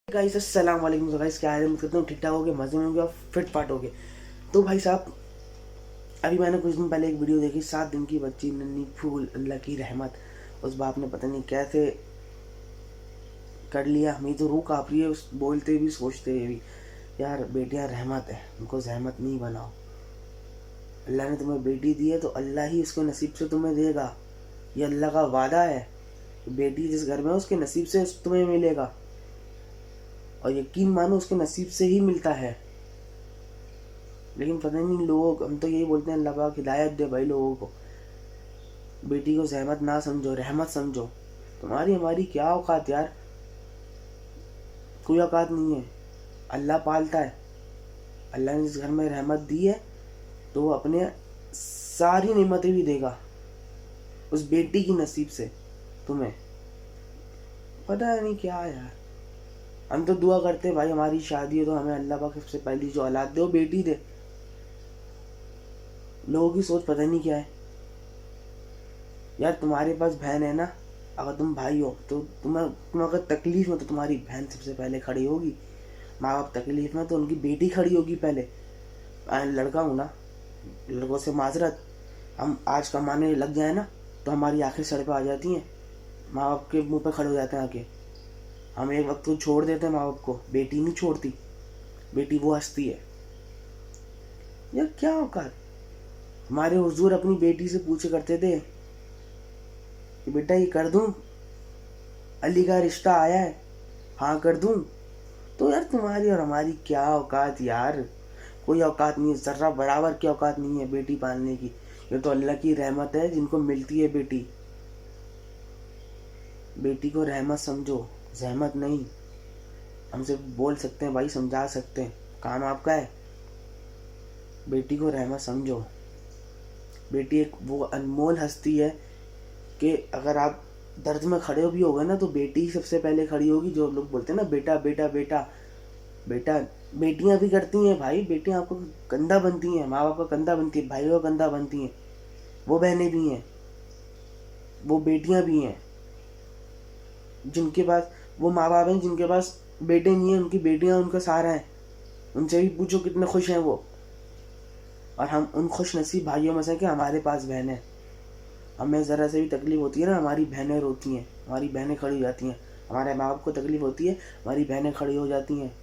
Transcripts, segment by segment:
Guys अस्सलाम वालेकुम। Guys क्या हाल है? उम्मीद करता हूँ ठीक ठाक होगे, मजे में होगे और फिट फाट होगे। तो भाई साहब, अभी मैंने कुछ दिन पहले एक वीडियो देखी। 7 दिन की बच्ची नन्ही फूल, अल्लाह की रहमत। उस बाप ने पता नहीं कैसे कर लिया। हमें तो रूह काँप रही है उस बोलते भी सोचते हुए भी। यार बेटियां रहमत है, उनको जहमत नहीं बनाओ। अल्लाह ने तुम्हें बेटी दी है तो अल्लाह ही उसके नसीब से तुम्हें देगा। ये अल्लाह का वादा है। बेटी जिस घर में है उसके नसीब से तुम्हें मिलेगा, और यकीन मानो उसके नसीब से ही मिलता है। लेकिन पता नहीं लोग, हम तो यही बोलते हैं अल्लाह पाक हिदायत दे भाई लोगों को। बेटी को जहमत ना समझो, रहमत समझो। तुम्हारी हमारी क्या औकात यार, कोई औकात नहीं है। अल्लाह पालता है। अल्लाह ने जिस घर में रहमत दी है तो वो अपने सारी नेमतें भी देगा उस बेटी की नसीब से तुम्हें। पता नहीं क्या यार। हम तो दुआ करते हैं भाई हमारी शादी हो तो हमें अल्लाह पाक सबसे पहली जो औलाद दे वो बेटी दे। लोगों की सोच पता नहीं क्या है यार। तुम्हारे पास बहन है ना, अगर तुम भाई हो तो तुम अगर तकलीफ में तो तुम्हारी बहन सबसे पहले खड़ी होगी। माँ बाप तकलीफ में तो उनकी बेटी खड़ी होगी पहले। लड़का हूँ ना, लड़कों से माजरत। हम आज कमाने लग जाए ना तो हमारी आंखें सर पे आ जाती हैं, माँ बाप के मुंह पे खड़े हो जाते हैं आके। हम एक वक्त को छोड़ देते हैं माँ बाप को, बेटी नहीं छोड़ती। बेटी वो हंसती है यार, क्या औकात। हमारे हुजूर अपनी बेटी से पूछे करते थे कि बेटा ये कर दूं, अली का रिश्ता आया है, हाँ कर दूं। तो यार तुम्हारी और हमारी क्या औकात यार। कोई औकात नहीं है, जर्रा बराबर की औकात नहीं है बेटी पालने की। ये तो अल्लाह की रहमत है जिनको मिलती है बेटी। बेटी को रहमत समझो, जहमत नहीं। हमसे बोल सकते हैं भाई, समझा सकते हैं, काम आपका है। बेटी को रहमत समझो। बेटी एक वो अनमोल हस्ती है कि अगर आप दर्द में खड़े भी हो गए ना तो बेटी ही सबसे पहले खड़ी होगी। जो लोग बोलते हैं ना बेटा बेटा बेटा बेटा, बेटियां भी करती हैं भाई। बेटियां आपको कंधा बनती हैं, माँ बाप का कंधा बनती है, भाइयों का कंधा बनती हैं। वो बहनें भी हैं, वो बेटियां भी हैं जिनके पास वो माँ बाप हैं जिनके पास बेटे नहीं है, उनकी बेटियां उनका सहारा है। उनसे भी पूछो कितने खुश हैं वो। और हम उन खुश नसीब भाइयों में से कि हमारे पास बहन है। हमें ज़रा से भी तकलीफ होती है ना, हमारी बहनें रोती हैं, हमारी बहनें खड़ी हो जाती हैं। हमारे माँ बाप को तकलीफ होती है, हमारी बहनें खड़ी हो जाती हैं।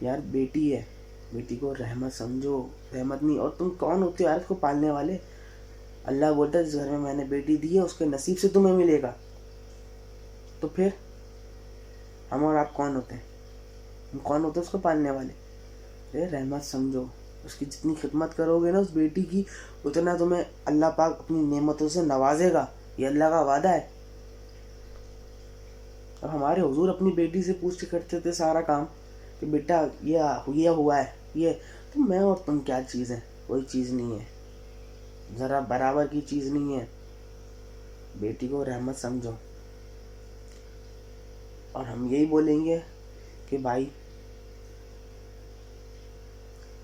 यार बेटी है, बेटी को रहमत समझो, रहमत नहीं। और तुम कौन होते हो यार इसको पालने वाले? अल्लाह बोलता है जिस घर में मैंने बेटी दी है उसके नसीब से तुम्हें मिलेगा। तो फिर हम और आप कौन होते हैं? हम कौन होते हैं उसको पालने वाले? अरे रहमत समझो। उसकी जितनी खिदमत करोगे ना उस बेटी की, उतना तुम्हें अल्लाह पाक अपनी नेमतों से नवाजेगा। ये अल्लाह का वादा है। और हमारे हुजूर अपनी बेटी से पूछ के करते थे सारा काम कि बेटा ये हुआ है ये। तो मैं और तुम क्या चीज़ है? कोई चीज़ नहीं है, ज़रा बराबर की चीज़ नहीं है। बेटी को रहमत समझो। और हम यही बोलेंगे कि भाई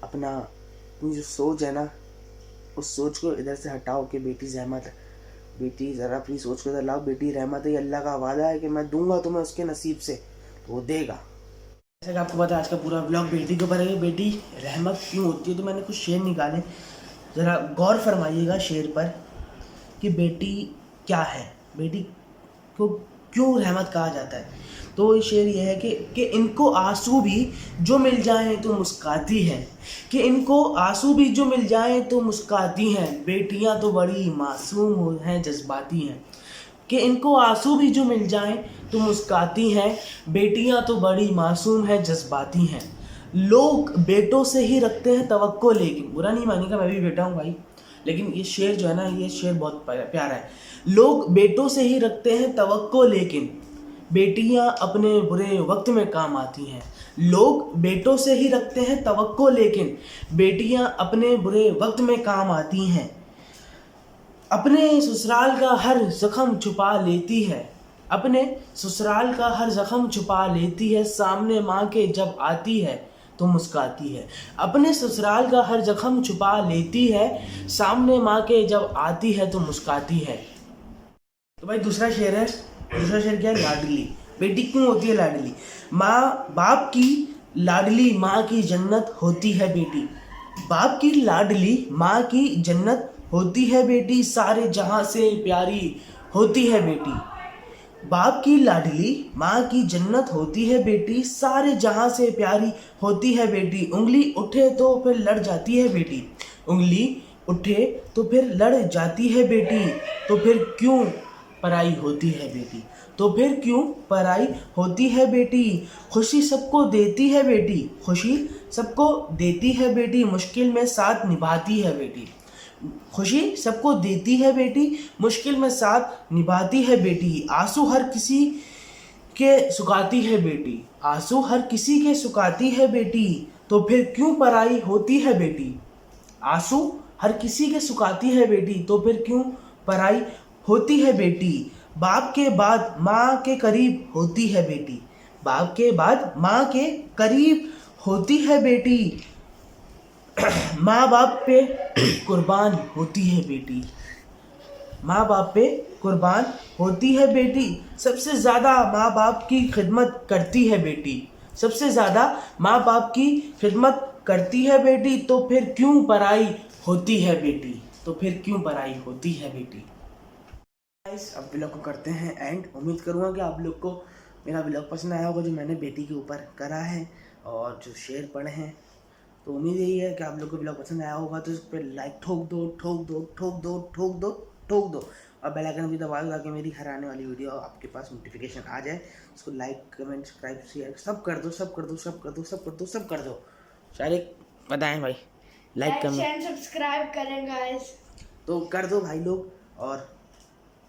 अपनी जो सोच है ना, उस सोच को इधर से हटाओ कि बेटी रहमत है। बेटी ज़रा अपनी सोच को इधर लाओ। बेटी रहमत है, ये अल्लाह का वादा है कि मैं दूंगा तुम्हें उसके नसीब से, तो वो देगा। जैसे कि आपको पता है आज का पूरा ब्लॉग बेटी के ऊपर है। बेटी रहमत क्यों होती है, तो मैंने कुछ शेर निकाले, ज़रा गौर फरमाइएगा शेर पर कि बेटी क्या है, बेटी को क्यों रहमत कहा जाता है। तो ये शेर ये है कि इनको आंसू भी जो मिल जाएं तो मुस्काती हैं, कि इनको आंसू भी जो मिल जाएं तो मुस्काती हैं। बेटियां तो बड़ी मासूम हैं, जज्बाती हैं। कि इनको आंसू भी जो मिल जाएं तो मुस्काती हैं। बेटियां तो बड़ी मासूम हैं, जज्बाती हैं। लोग बेटों से ही रखते हैं तवक्को, लेकिन बुरा नहीं मानिएगा, मैं भी बेटा हूँ भाई, लेकिन ये शेर जो है ना, ये शेर बहुत प्यारा है। लोग बेटों से ही रखते हैं तवक्को, लेकिन बेटियां अपने बुरे वक्त में काम आती हैं। लोग बेटों से ही रखते हैं तवक्को, लेकिन बेटियां अपने बुरे वक्त में काम आती हैं। अपने ससुराल का हर जख्म छुपा लेती है, अपने ससुराल का हर जख्म छुपा लेती है। सामने माँ के जब आती है तो मुस्काती है। अपने ससुराल का हर जख्म छुपा लेती है, सामने माँ के जब आती है तो मुस्काती है। तो भाई दूसरा शेर क्या है? लाडली। बेटी क्यों होती है लाडली? माँ बाप की लाडली माँ की जन्नत होती है बेटी। बाप की लाडली माँ की जन्नत होती है बेटी, सारे जहां से प्यारी होती है बेटी। बाप की लाडली माँ की जन्नत होती है बेटी, सारे जहां से प्यारी होती है बेटी। उंगली उठे तो फिर लड़ जाती है बेटी, उंगली उठे तो फिर लड़ जाती है बेटी। तो फिर क्यों पराई होती है बेटी? तो फिर क्यों पराई होती है बेटी? खुशी सबको देती है बेटी, खुशी सबको देती है बेटी, मुश्किल में साथ निभाती है बेटी। खुशी सबको देती है बेटी, मुश्किल में साथ निभाती है बेटी। आंसू हर किसी के सुखाती है बेटी, आंसू हर किसी के सुखाती है बेटी। तो फिर क्यों पराई होती है बेटी? आंसू हर किसी के सुखाती है बेटी, तो फिर क्यों पराई होती है बेटी। बाप के बाद माँ के करीब होती है बेटी, बाप के बाद माँ के करीब होती है बेटी। माँ बाप पे कुर्बान होती है बेटी, माँ बाप पे कुर्बान होती है बेटी। सबसे ज़्यादा माँ बाप की खिदमत करती है बेटी, सबसे ज़्यादा माँ बाप की खिदमत करती है बेटी। तो फिर क्यों पराई होती है बेटी? तो फिर क्यों पराई होती है बेटी? गाइस, अब व्लॉग को करते हैं एंड। उम्मीद करूँगा कि आप लोग को मेरा व्लॉग पसंद आया होगा, जो मैंने बेटी के ऊपर करा है और जो शेर पढ़े हैं। तो उम्मीद यही है कि आप लोग को व्लॉग पसंद आया होगा, तो इस पर लाइक ठोक दो, ठोक दो, ठोक दो, ठोक दो, ठोक दो, और बेल आइकन भी दबा दो ताकि मेरी हर आने वाली वीडियो आपके पास नोटिफिकेशन आ जाए। उसको लाइक, कमेंट, सब्सक्राइब, शेयर सब कर दो, सब कर दो, सब कर दो, सब कर दो, सब कर दो। शारिक बताएं भाई, लाइक कमेंट सब्सक्राइब करें गाइस, तो कर दो भाई लोग। और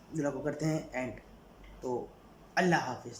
व्लॉग को करते हैं एंड। तो अल्लाह हाफिज़।